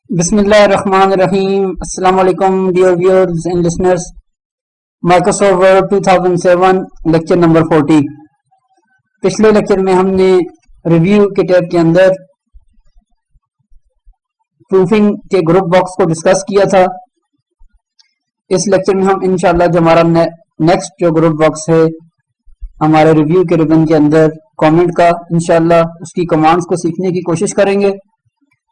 بسم اللہ الرحمن الرحیم. السلام علیکم dear viewers and listeners. Microsoft word 2007 lecture number 40. پچھلے لیکچر میں ہم نے ریویو کے ٹیب کے اندر پروفنگ کے گروپ باکس کو ڈسکس کیا تھا. اس لیکچر میں ہم انشاءاللہ جو ہمارا نیکسٹ جو گروپ باکس ہے ہمارے ریویو کے ریبن کے اندر کامنٹ کا، انشاءاللہ اس کی کمانڈز کو سیکھنے کی کوشش کریں گے.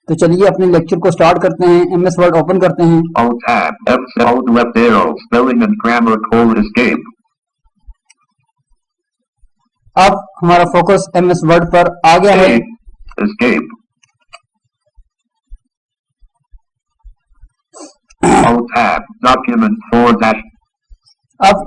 تو چلیے اپنے لیکچر کو سٹارٹ کرتے ہیں. ایم ایس ورڈ اوپن کرتے ہیں. Alt tab, F alt left arrow, spelling and grammar code escape. اب ہمارا فوکس ایم ایس ورڈ پر آ گیا ہے. Escape. Alt tab, document 4 dash. اب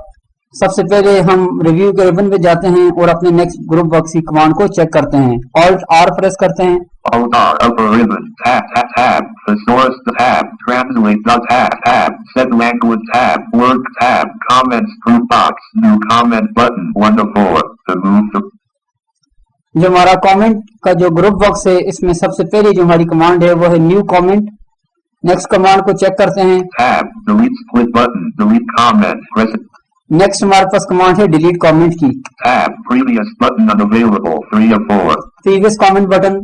سب سے پہلے ہم ریویو کے ریبن پہ جاتے ہیں اور اپنے نیکسٹ گروپ باکس کی کمانڈ کو چیک کرتے ہیں. Alt R پریس کرتے ہیں. Alt R upper ribbon, tab, thesaurus tab, translate tab, set language tab, work tab, comments group box, new comment button 1 of 4, to move to. جو ہمارا comment کا جو گروپ باکس ہے اس میں سب سے پہلی جو ہماری کمانڈ ہے وہ ہے نیو کامنٹ. نیکسٹ کمانڈ کو چیک کرتے ہیں. Tab, delete split button, delete comment, press it. Next ہمارے پاس کمانڈ ہے ڈیلیٹ کامنٹ کی. Tab, previous button unavailable 3 of 4. Previous comment button.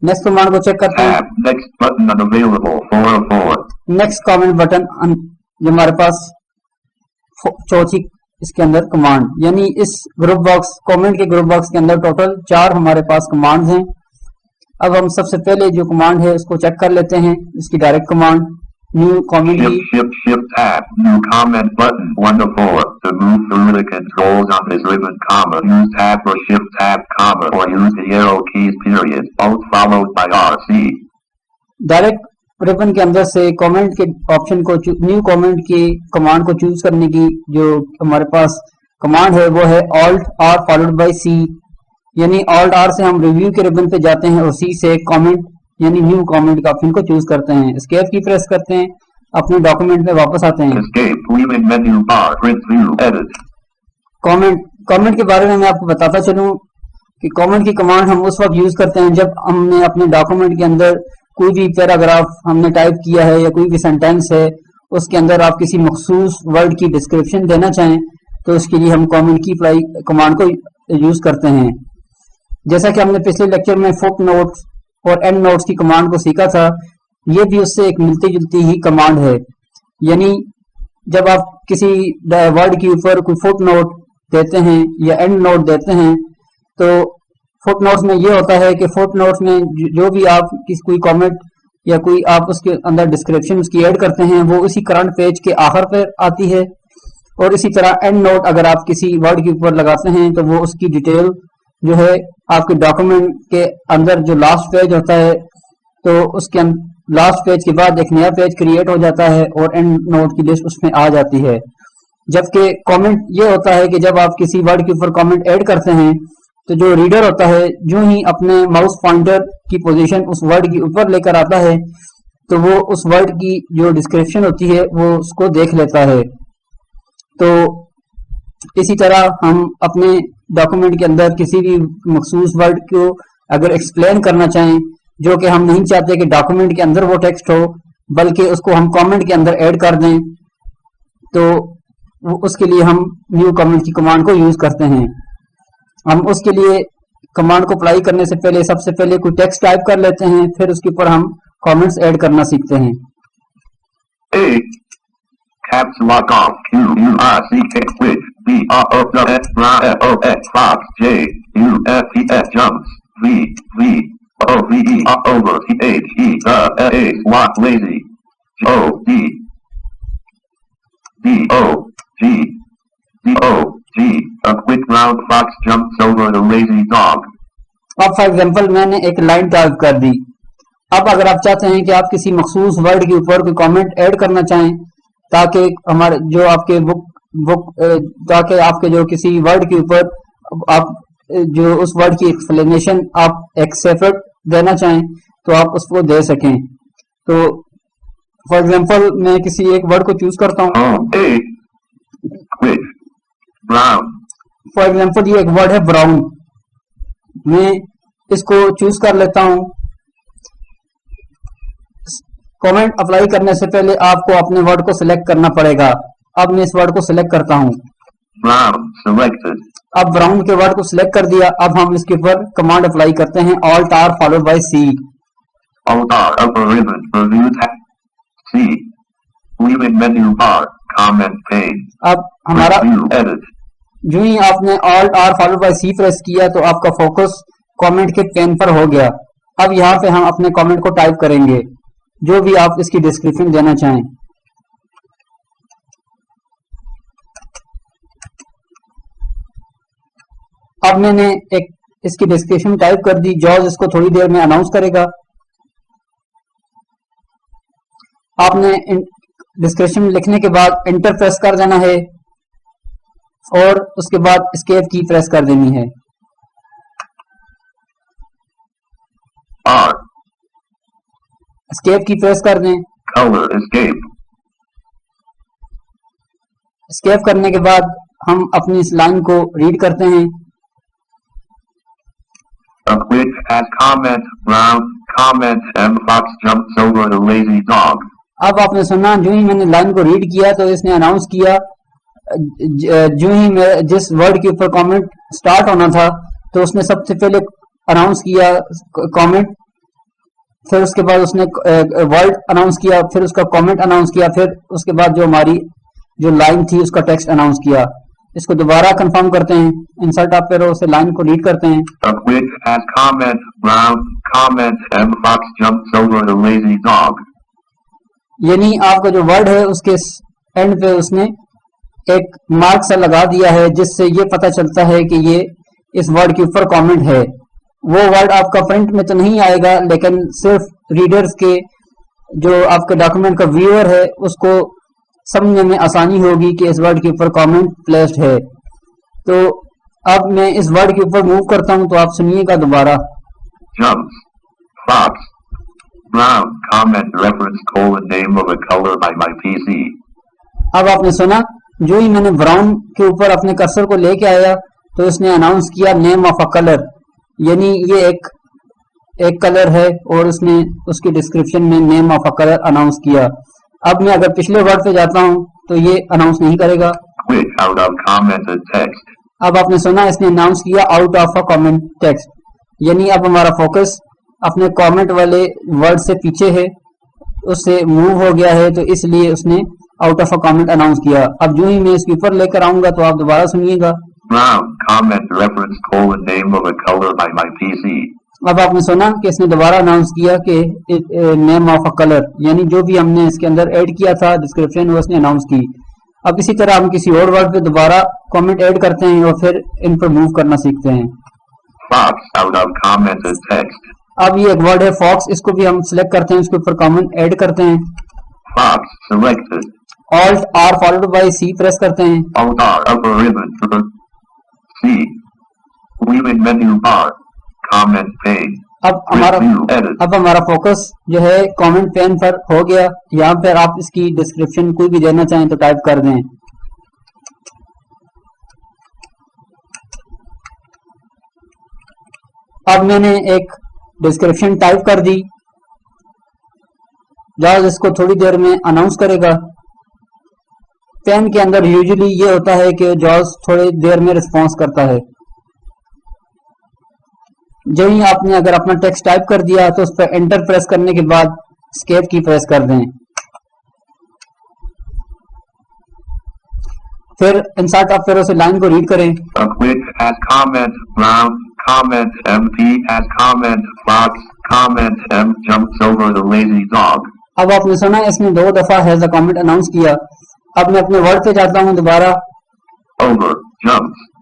Next command کو چیک کرتے ہیں. Tab, next button unavailable 4 of 4. Next comment button جو ہمارے پاس چوتھی اس کے اندر کمانڈ، یعنی اس گروپ باکس کامنٹ کے گروپ باکس کے اندر ٹوٹل 4 ہمارے پاس کمانڈ ہیں. اب ہم سب سے پہلے جو کمانڈ ہے اس کو چیک کر لیتے ہیں. اس کی ڈائریکٹ کمانڈ نیو کامنٹ کی. Shift tab, new comment button 1 of 4. To move through the controls on this ribbon, comma, use tab or shift tab, comma, or use the arrow keys period, alt followed by RC. Direct ribbon کے اندر سے comment کے option کو new comment کی command کو choose کرنے کی جو ہمارے پاس کمانڈ ہے وہ ہے Alt R followed by C. یعنی Alt R سے ہم ریویو کے ریبن پہ جاتے ہیں اور C سے کامنٹ یعنی نیو کامنٹ کا آپشن کو چوز کرتے ہیں. اسکیپ کی پریس کرتے ہیں. اپنے ڈاکومنٹ میں واپس آتے ہیں. Escape, leaving menu bar, print view, edit. Comment کے بارے میں آپ کو بتاتا چلوں کہ کامنٹ کی کمانڈ ہم اس وقت یوز کرتے ہیں جب ہم نے اپنے ڈاکومنٹ کے اندر کوئی بھی پیراگراف ہم نے ٹائپ کیا ہے یا کوئی بھی سینٹینس ہے اس کے اندر آپ کسی مخصوص ورڈ کی ڈسکرپشن دینا چاہیں تو اس کے لیے ہم کامنٹ کی کمانڈ کو یوز کرتے ہیں. جیسا کہ ہم نے پچھلے لیکچر میں فٹ نوٹس اور اینڈ نوٹس کی کمانڈ کو سیکھا تھا، یہ بھی اس سے ایک ملتی جلتی ہی کمانڈ ہے. یعنی جب آپ کسی ورڈ کے اوپر کوئی فٹ نوٹ دیتے ہیں یا اینڈ نوٹ دیتے ہیں تو فٹ نوٹس میں یہ ہوتا ہے کہ فٹ نوٹس میں جو بھی آپ کوئی کامنٹ یا کوئی آپ اس کے اندر ڈسکرپشن اس کی ایڈ کرتے ہیں وہ اسی کرنٹ پیج کے آخر پر آتی ہے. اور اسی طرح اینڈ نوٹ اگر آپ کسی ورڈ کے اوپر لگاتے ہیں تو وہ اس کی ڈیٹیل جو ہے آپ کے ڈاکومنٹ کے اندر جو لاسٹ پیج ہوتا ہے تو اس کے لاسٹ پیج کے بعد ایک نیا پیج کریٹ ہو جاتا ہے اور اینڈ نوٹ کی لسٹ اس میں آ جاتی ہے. جبکہ کامنٹ یہ ہوتا ہے کہ جب آپ کسی ورڈ کے اوپر کامنٹ ایڈ کرتے ہیں تو جو ریڈر ہوتا ہے جو ہی اپنے ماؤس پوائنٹر کی پوزیشن اس ورڈ کے اوپر لے کر آتا ہے تو وہ اس ورڈ کی جو ڈسکرپشن ہوتی ہے وہ اس کو دیکھ لیتا ہے. تو اسی طرح ہم اپنے ڈاکومنٹ کے اندر کسی بھی مخصوص ورڈ کو اگر ایکسپلین کرنا چاہیں جو کہ ہم نہیں چاہتے کہ ڈاکومنٹ کے اندر وہ ٹیکسٹ ہو بلکہ اس کو ہم کامنٹ کے اندر ایڈ کر دیں تو اس کے لیے ہم نیو کامنٹ کی کمانڈ کو یوز کرتے ہیں. ہم اس کے لیے کمانڈ کو اپلائی کرنے سے پہلے سب سے پہلے کوئی ٹیکسٹ ٹائپ کر لیتے ہیں، پھر اس کے اوپر ہم کامنٹس ایڈ کرنا سیکھتے ہیں. A. Caps lock off. Q U R C K switch. B R O W S R O X Fox J U F T S jumps. V V O V E over T H E A lock lazy. O D D O G D O G. A quick round fox jumps over the lazy dog. اب for example میں نے ایک line type کر دی. اب اگر آپ چاہتے ہیں کہ آپ کسی مخصوص ورڈ کے اوپر کوئی کامنٹ ایڈ کرنا چاہیں تاکہ ہمارے جو آپ کے تاکہ آپ کے جو کسی ورڈ کے اوپر آپ جو اس ورڈ کی ایکسپلینیشن آپ ایک سیپریٹ دینا چاہیں تو آپ اس کو دے سکیں. تو فار ایگزامپل میں کسی ایک ورڈ کو چوز کرتا ہوں. فار ایگزامپل یہ ایک ورڈ ہے براؤن. میں اس کو چوز کر لیتا ہوں. کامنٹ اپلائی کرنے سے پہلے آپ کو اپنے ورڈ کو سلیکٹ کرنا پڑے گا. اب میں اس ورڈ کو سلیکٹ کرتا ہوں. Brown selected. اب براؤن کے ورڈ کو سلیکٹ کر دیا. اب ہم اس کے اوپر کمانڈ اپلائی کرتے ہیں Alt R followed by C. Alt R upper ribbon review tab. C. Leaving menu bar. Comment pane. اب ہمارا Review edit. جو ہی آپ نے Alt R followed by C press کیا تو آپ کا فوکس کامنٹ کے پین پر ہو گیا. اب یہاں پہ ہم اپنے کامنٹ کو ٹائپ کریں گے جو بھی آپ اس کی ڈسکرپشن دینا چاہیں. اب میں نے ایک اس کی ڈسکرپشن ٹائپ کر دی. جارج اس کو تھوڑی دیر میں اناؤنس کرے گا. آپ نے ڈسکرپشن لکھنے کے بعد انٹر پریس کر دینا ہے اور اس کے بعد اسکیپ کی پریس کر دینی ہے. R. اسکیپ کی پریس کر دیں. Color escape. اسکیپ کرنے کے بعد ہم اپنی اس لائن کو ریڈ کرتے ہیں. A quick add comment. Brown comment. M. Fox jumps over the lazy dog. اب آپ نے سنا جو ہی میں نے لائن کو ریڈ کیا تو اس نے اناؤنس کیا. جو ہی میں جس ورڈ کے اوپر کامنٹ سٹارٹ ہونا تھا تو اس نے سب سے پہلے اناؤنس کیا کامنٹ, پھر اس کے بعد اس نے ورڈ اناؤنس کیا, پھر اس کا کامنٹ اناؤنس کیا, پھر اس کے بعد جو ہماری جو لائن تھی اس کا ٹیکسٹ اناؤنس کیا. اس کو دوبارہ کنفرم کرتے ہیں. انسرٹ آپ پھر اسے لائن کو ریڈ کرتے ہیں. A quick add comment. Brown comment. M. Fox jumps over the lazy dog. یعنی آپ کا جو ورڈ ہے اس کے اینڈ پہ اس نے ایک مارک سا لگا دیا ہے جس سے یہ پتہ چلتا ہے کہ یہ اس ورڈ کے اوپر کامنٹ ہے. وہ ورڈ آپ کا پرنٹ میں تو نہیں آئے گا لیکن صرف ریڈرز کے جو آپ کے ڈاکومنٹ کا ویور ہے اس کو سمجھنے میں آسانی ہوگی کہ اس ورڈ کے اوپر کامنٹ پلیسڈ ہے. تو اب میں اس ورڈ کے اوپر موو کرتا ہوں تو آپ سنیے گا دوبارہ. Jumps. Fox. Brown comment reference name of a color by my PC. اب آپ نے سنا جو ہی میں نے براؤن کے اوپر اپنے کرسر کو لے کے آیا تو اس نے اناؤنس کیا نیم آف اے کلر, یعنی یہ ایک کلر ہے اور اس نے اس کی ڈسکرپشن میں name of a colour announce کیا. اب میں اگر پچھلے ورڈ پہ جاتا ہوں تو یہ اناؤنس نہیں کرے گا. Quit out of commented text. اب آپ نے سنا اس نے اناؤنس کیا out of a comment text, یعنی اب ہمارا فوکس اپنے کامنٹ والے ورڈ سے پیچھے ہے, اس سے موو ہو گیا ہے, تو اس لیے اس نے out of a comment announce کیا. اب جو ہی میں اس کے اوپر لے کر آؤں گا تو آپ دوبارہ سنیے گا. Brown comment reference name of a color by my PC. اب آپ نے سنا کہ اس نے دوبارہ اناؤنس کیا کہ نیم آف اے کلر, یعنی جو بھی ہم نے اس کے اندر ایڈ کیا تھا ڈسکرپشن وہ اس نے اناؤنس کی. اب اسی طرح ہم کسی اور ورڈ پہ دوبارہ کامنٹ ایڈ کرتے ہیں اور پھر ان پر موو کرنا سیکھتے ہیں. Fox out of commented text. اب یہ ایک ورڈ ہے فاکس, اس کو بھی ہم سلیکٹ کرتے ہیں, اس کے اوپر کامنٹ ایڈ کرتے ہیں. Fox selected. Alt R followed by C press کرتے ہیں. Alt R upper ribbon. C. Leaving menu bar. Comment pane. اب ہمارا فوکس جو ہے کامنٹ پین پر ہو گیا. یہاں پر آپ اس کی ڈسکرپشن کوئی بھی دینا چاہیں تو ٹائپ کر دیں. اب میں نے ایک ڈسکرپشن ٹائپ کر دی. جارج اس کو تھوڑی دیر میں اناؤنس کرے گا. پین کے اندر یوزلی یہ ہوتا ہے کہ جارج تھوڑی دیر میں رسپانس کرتا ہے. جب ہی آپ نے اگر اپنا ٹیکسٹ ٹائپ کر دیا تو اس پر انٹر پریس کرنے کے بعد اسکیپ کی پریس کر دیں. پھر انسرٹ آپ پھر اسے لائن کو ریڈ کریں. A quick add comment. Brown comment. MP add comment. Fox comment. M jumps over the lazy dog. اب آپ نے سنا اس نے 2 دفعہ ہیز اے کامنٹ اناؤنس کیا. اب میں اپنے ورڈ پہ جاتا ہوں دوبارہ. Over jumps.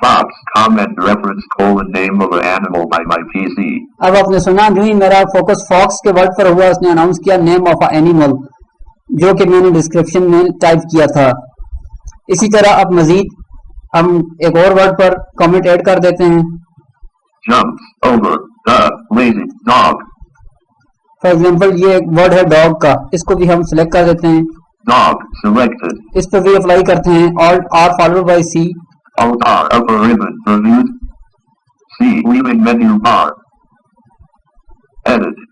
Fox comment reference name of an animal by my PC. اب آپ نے سنا جو ہی میرا فوکس فاکس کے ورڈ پر ہوا اس نے اناؤنس کیا نیم آف اے اینیمل, جو کہ میں نے ڈسکرپشن میں ٹائپ کیا تھا. اسی طرح اب مزید ہم ایک اور ورڈ پر کامنٹ ایڈ کر دیتے ہیں. Jumps over the lazy dog. For example یہ ایک ورڈ ہے ڈاگ کا, اس کو بھی ہم سلیکٹ کر دیتے ہیں. Dog selected. اس پہ بھی اپلائی کرتے ہیں Alt R followed by C. Alt R upper ribbon reviewed. C leaving menu bar. Edit.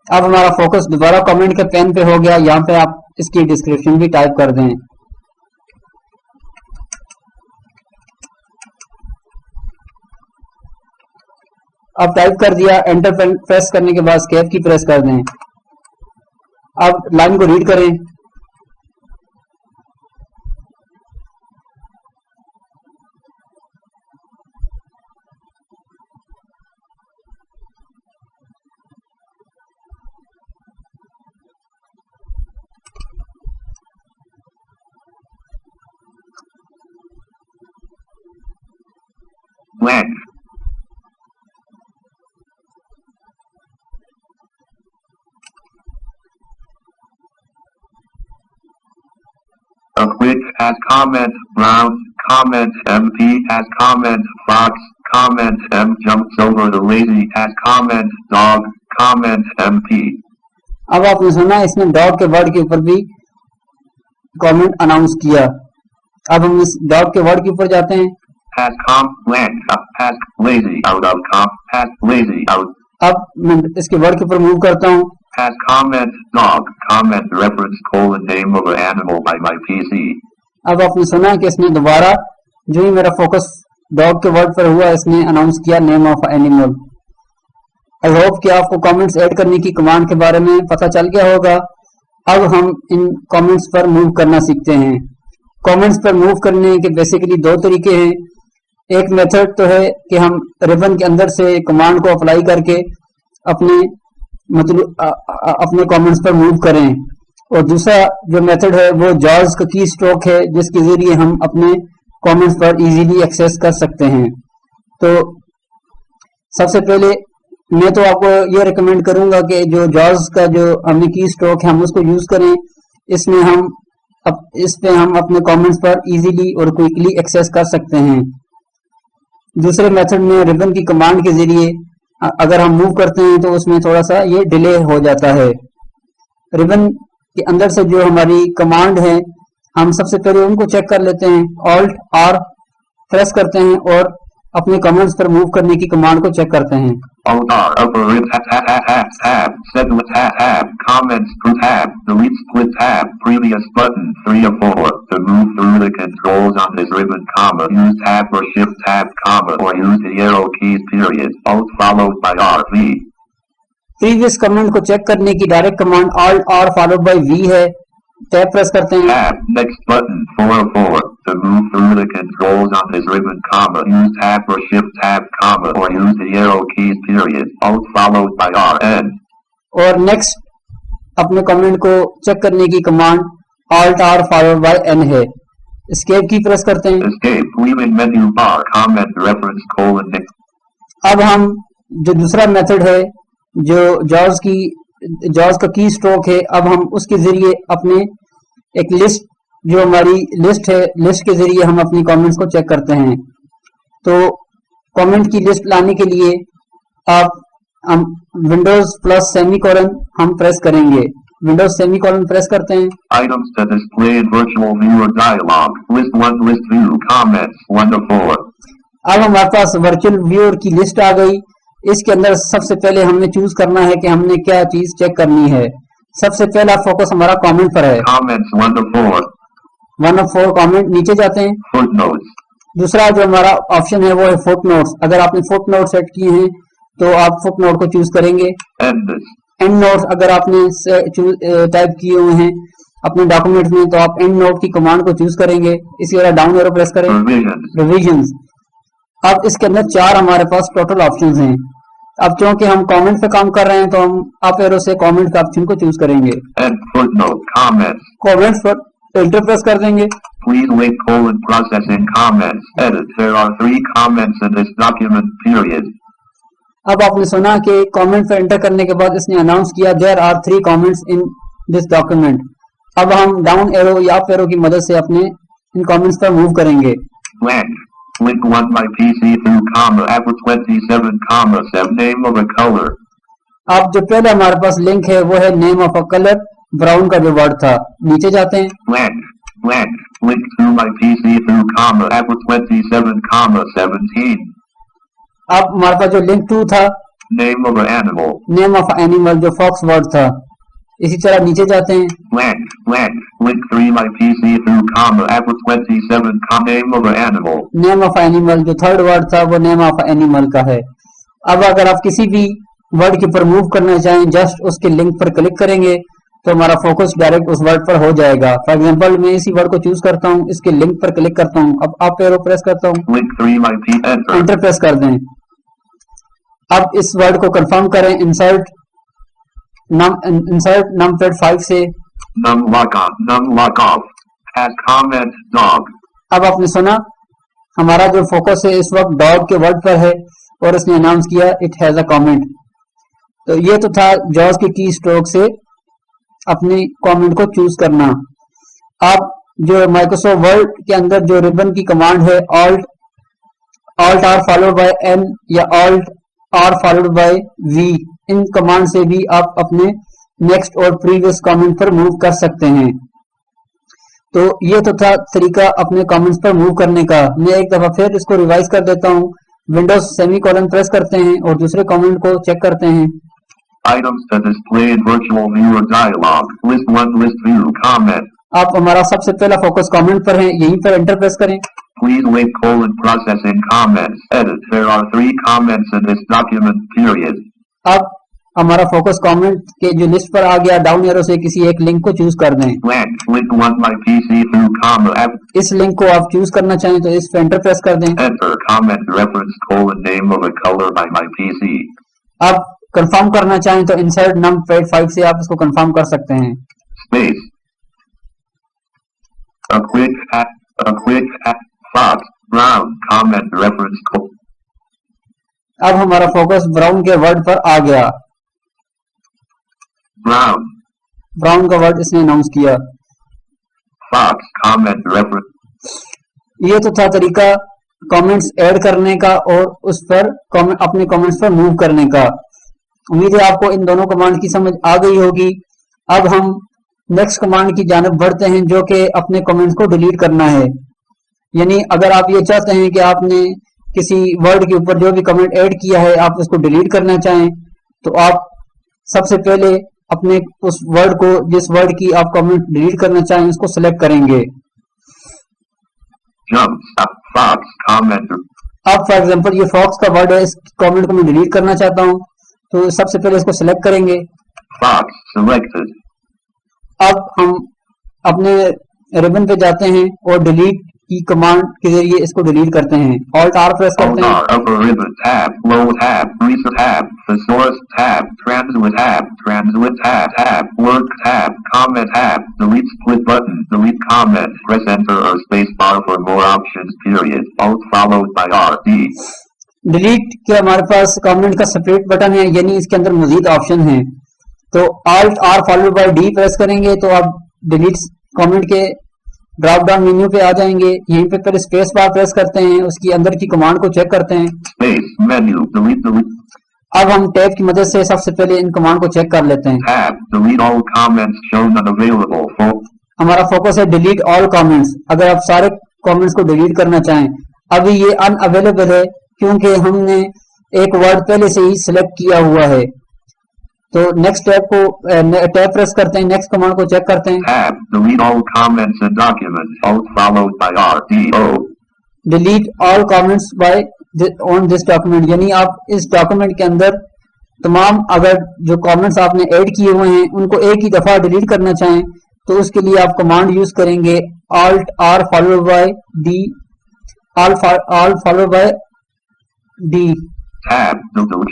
اب ہمارا فوکس دوبارہ کامنٹ کے پین پہ ہو گیا. یہاں پہ آپ اس کی ڈسکرپشن بھی ٹائپ کر دیں. اب ٹائپ کر دیا, انٹر پریس کرنے کے بعد اسکیپ کی پریس کر دیں. اب لائن کو ریڈ کریں. blank, a quick has comment, Brown, comment, MP has comment, Fox, comment, M jumps over the lazy has comment, Dog, comment, MP. اب آپ نے سنا اس نے ڈاگ کے ورڈ کے اوپر بھی کامنٹ اناؤنس کیا. اب ہم اس ڈاگ کے ورڈ کے اوپر جاتے ہیں. Has blank, has lazy out of has lazy out. اب میں اس کے ورڈ کے اوپر موو کرتا ہوں. Has comment, dog, comment, reference, name of an animal by my PC. اب آپ نے سنا کہ اس نے دوبارہ جو ہی میرا فوکس ڈاگ کے ورڈ پر ہوا اس نے اناؤنس کیا name of animal. I hope کہ آپ کو کامنٹس ایڈ کرنے کی کمانڈ کے بارے میں پتہ چل گیا ہوگا. اب ہم ان کامنٹس پر موو کرنا سیکھتے ہیں. کامنٹس پر موو کرنے کے بیسیکلی دو طریقے ہیں. ایک میتھڈ تو ہے کہ ہم ریبن کے اندر سے کمانڈ کو اپلائی کر کے اپنے کامنٹس پر موو کریں, اور دوسرا جو میتھڈ ہے وہ جاز کا کی اسٹروک ہے جس کے ذریعے ہم اپنے کامنٹس پر ایزیلی ایکسیس کر سکتے ہیں. تو سب سے پہلے میں تو آپ کو یہ ریکمینڈ کروں گا کہ جو جاز کا جو ہم نے کی اسٹروک ہے ہم اس کو یوز کریں. اس پہ ہم اپنے کامنٹس پر ایزیلی اور کوئکلی ایکسیس کر سکتے ہیں. دوسرے میتھڈ میں ریبن کی کمانڈ کے ذریعے اگر ہم موو کرتے ہیں تو اس میں تھوڑا سا یہ ڈیلے ہو جاتا ہے. ریبن کے اندر سے جو ہماری کمانڈ ہے ہم سب سے پہلے ان کو چیک کر لیتے ہیں. آلٹ آر پریس کرتے ہیں اور اپنے کامنٹس پر موو کرنے کی کمانڈ کو چیک کرتے ہیں. Alt R, upper lip, tab, segment, tab, comments, tab, delete, split, tab, previous button, 3 of 4. To move through the controls on this ribbon, comma, use tab or shift tab, comma, or use the arrow keys, period. Alt followed by R, V. Previous comment کو check کرنے کی direct command alt R followed by V ہے. Tab press کرتے ہیں. Tab, next button, 4 of 4. To move through the controls on this ribbon, comma, use tab or shift tab, comma, or use the arrow keys, period. Alt followed by R, N. اور next اپنے comment کو check کرنے کی command alt R followed by N ہے. Escape key press کرتے ہیں. Escape, leaving menu bar, comment, reference, next. اب ہم جو دوسرا میتھڈ ہے جو جاز کا کی اسٹروک ہے, اب ہم اس کے ذریعے اپنے ایک لسٹ جو ہماری لسٹ ہے لسٹ کے ذریعے ہم اپنی کامنٹس کو چیک کرتے ہیں. تو کامنٹ کی لسٹ لانے کے لیے آپ ونڈوز پلس سیمی کولن ہم پریس کریں گے. ونڈوز سیمی کولن پریس کرتے ہیں. Items to display in virtual viewer dialog. List 1, list 2, comments, 1 of 4. اب ہمارے پاس ورچوئل ویور کی لسٹ آ گئی. اس کے اندر سب سے پہلے ہم نے چوز کرنا ہے کہ ہم نے کیا چیز چیک کرنی ہے. سب سے پہلا فوکس ہمارا کامنٹ پر ہے. Comments 1 of 4. 1 of 4 comment. نیچے جاتے ہیں. Footnotes. دوسرا جو ہمارا آپشن ہے وہ ہے فوٹ نوٹس. اگر آپ نے فوٹ نوٹ سیٹ کیے ہیں تو آپ فوٹ نوٹ کو چوز کریں گے. اینڈ نوٹس اگر آپ نے ٹائپ کیے ہوئے ہیں اپنے ڈاکومنٹ میں تو آپ اینڈ نوٹ کی کمانڈ کو چوز کریں گے. اسی طرح ڈاؤن ایرو پریس کریں. ریویژنز. اب اس کے اندر 4 ہمارے پاس ٹوٹل آپشنز ہیں. اب چونکہ ہم کامنٹ پہ کام کر رہے ہیں تو ہم اپ ایرو سے کامنٹ کا آپشن کو چوز کریں گے. کامنٹس پر انٹر پریس کر دیں گے. Please wait, processing comments. Edit. There are 3 comments in this document, period. اب آپ نے سنا کہ کامنٹ پہ انٹر کرنے کے بعد اس نے اناؤنس کیا there are 3 comments in this document. اب ہم ڈاؤن ایرو یا اپ ایرو کی مدد سے اپنے ان کامنٹس پر موو کریں گے. Blank. Link 1 my PC through comma Apple 27 comma 7 name of a color. اب جو پہلے ہمارے پاس لنک ہے وہ ہے name of a color. Brown کا جو ورڈ تھا. نیچے جاتے ہیں. Blank. Link to my PC through comma Apple 27 comma 17. اب ہمارے پاس جو لنک 2 تھا Name of an animal. name of animal جو fox word تھا. اسی طرح نیچے جاتے ہیں. Blank, blank, link 3 my PC through comma, Apple 27, name of an animal. name of animal جو third word تھا وہ name of animal کا ہے. اب اگر آپ کسی بھی ورڈ کے اوپر موو کرنا چاہیں جسٹ اس کے لنک پر کلک کریں گے تو ہمارا فوکس ڈائریکٹ اس ورڈ پر ہو جائے گا. فار ایگزامپل میں اسی ورڈ کو چوز کرتا ہوں, اس کے لنک پر کلک کرتا ہوں, اب آپ ایرو پریس کرتا ہوں, Link 3 my P, enter. Inter press کر دیں. اب اس ورڈ کو کنفرم کریں, انسرٹ نم پیڈ 5 سے. Num lock on, num lock off. Has comment, dog. اب آپ نے سنا ہمارا جو فوکس ہے اس وقت ڈاگ کے ورڈ پر ہے اور اس نے اناؤنس کیا اٹ ہیز اے کامنٹ. تو یہ تو تھا جاز کی کی اسٹروک سے اپنی کامنٹ کو چوز کرنا. آپ جو مائکروسافٹ ورڈ کے اندر جو ریبن کی کمانڈ ہے alt R followed by N یا alt R followed by V, ان کمانڈ سے بھی آپ اپنے نیکسٹ اور پریویس کامنٹ پر موو کر سکتے ہیں. تو یہ تو تھا طریقہ اپنے کامنٹس پر موو کرنے کا. میں ایک دفعہ پھر اس کو ریوائز کر دیتا ہوں. ونڈوز سیمی کولن پریس کرتے ہیں اور دوسرے کامنٹ کو چیک کرتے ہیں. Items to display in virtual viewer dialog. List 1, list view, comment. آپ ہمارا سب سے پہلا فوکس کامنٹ پر ہے, یہیں پر انٹر پریس کریں. Please wait, processing comments. Edit. There are 3 comments in this document, period. اب ہمارا فوکس کامنٹ کے جو لسٹ پر آ گیا, ڈاؤن ایرو سے کسی ایک link کو چوز کر دیں. Blank, link 1 my PC through comma, اس لنک کو آپ چوز کرنا چاہیں تو اس پہ انٹر پریس کر دیں. enter, comment, reference, name of a color by my PC. آپ کنفرم کرنا چاہیں تو انسرٹ نم پیڈ 5 سے آپ اس کو کنفرم کر سکتے ہیں. Space. A quick Fox, brown, comment, reference, اب ہمارا فوکس براؤن کے ورڈ پر آ گیا. brown, براؤن کا ورڈ اس نے اناؤنس کیا. Fox, comment, reference. یہ تو تھا طریقہ کامنٹس ایڈ کرنے کا اور اس پر اپنے کامنٹس پر موو کرنے کا. امید ہے آپ کو ان دونوں کمانڈ کی سمجھ آ گئی ہوگی. اب ہم نیکسٹ کمانڈ کی جانب بڑھتے ہیں جو کہ اپنے کامنٹس کو ڈیلیٹ کرنا ہے. یعنی اگر آپ یہ چاہتے ہیں کہ آپ نے کسی ورڈ کے اوپر جو بھی کمنٹ ایڈ کیا ہے آپ اس کو ڈیلیٹ کرنا چاہیں تو آپ سب سے پہلے اپنے اس ورڈ کو, جس ورڈ کی آپ کمنٹ ڈیلیٹ کرنا چاہیں, اس کو سلیکٹ کریں گے. Fox, comment. اب فار ایگزامپل یہ فاکس کا ورڈ ہے, اس کامنٹ کو میں ڈیلیٹ کرنا چاہتا ہوں تو سب سے پہلے اس کو سلیکٹ کریں گے. Fox, selected. اب ہم اپنے ریبن پہ جاتے ہیں اور ڈیلیٹ کی کمانڈ کے ذریعے اس کو ڈیلیٹ کرتے ہیں. Alt R پریس کرتے ہیں. Upper ribbon tab, low tab, reset tab, thesaurus tab, translate tab, word tab, comment tab, delete split button, delete comment, press enter or space bar for more options, period. Alt followed by R, D. Delete کے ہمارے پاس comment کا separate button ہے, یعنی اس کے اندر مزید option ہیں. تو Alt R followed by D press کریں گے تو آپ ڈیلیٹ کامنٹ کے ڈراپ ڈاؤن مینیو پہ آ جائیں گے. یہیں پہ پھر اسپیس بار پریس کرتے ہیں, اس کی اندر کی کمانڈ کو چیک کرتے ہیں. Space, menu, delete. اب ہم ٹیب کی مدد سے سب سے پہلے ان کمانڈ کو چیک کر لیتے ہیں. Tab, delete all comments shown unavailable. ہمارا فوکس ہے ڈیلیٹ آل کامنٹس. اگر آپ سارے کامنٹس کو ڈیلیٹ کرنا چاہیں, ابھی یہ ان اویلیبل ہے کیونکہ ہم نے ایک ورڈ پہلے سے ہی سلیکٹ کیا ہوا ہے. تو نیکسٹ ٹیب کو ٹیب پریس کرتے ہیں, نیکسٹ کمانڈ کو چیک کرتے ہیں. Tab, delete all comments and documents. Alt followed by R, D, O. Delete all comments by on this document, یعنی آپ اس ڈاکومنٹ کے اندر تمام اگر جو کامنٹس آپ نے ایڈ کیے ہوئے ہیں ان کو ایک ہی دفعہ ڈیلیٹ کرنا چاہیں تو اس کے لیے آپ کمانڈ یوز کریں گے Alt R followed by D, Alt followed by D. Tab,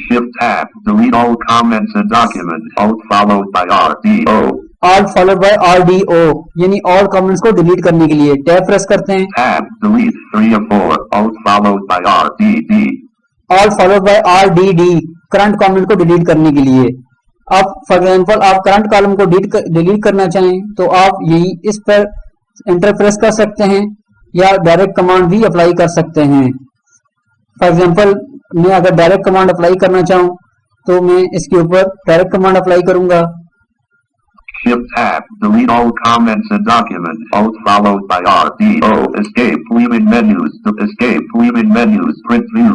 shift tab, delete all comments and documents. Alt followed by R, D, O. Alt followed by R, D, O, یعنی all comments کو delete کرنے کے لیے tab press کرتے ہیں. Tab, delete 3 of 4. Alt followed by R, D, D. Alt followed by R, D, D, current comment کو delete کرنے کے لیے. اب فار ایگزامپل آپ کرنٹ کالم کو ڈیلیٹ کرنا چاہیں تو آپ یہی اس پر انٹر پریس کر سکتے ہیں یا ڈائریکٹ کمانڈ بھی اپلائی کر سکتے ہیں. فار ایگزامپل میں اگر ڈائریکٹ کمانڈ اپلائی کرنا چاہوں تو میں اس کے اوپر ڈائریکٹ کمانڈ اپلائی کروں گا. Shift tab. Delete all comments and documents. Alt followed by R. D. O. Escape. Leaving menus. Escape. Leaving menus. Print view.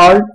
Alt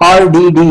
RDD.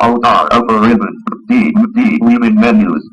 Alt R. Upper ribbon. D. Leaving menus.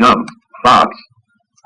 Jump. Fox.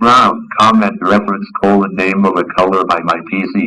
Brown. Comment reference colon name of a color by my PC.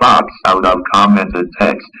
Fox out of commented text.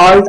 Alt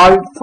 Alt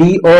DO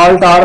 Alt R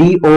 DO.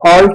Alt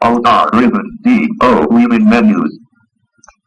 Alt R ribbon DO leaving menus.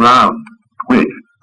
Brown. Quick.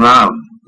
Brown.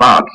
Fox.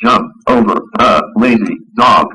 Jump over lazy dog.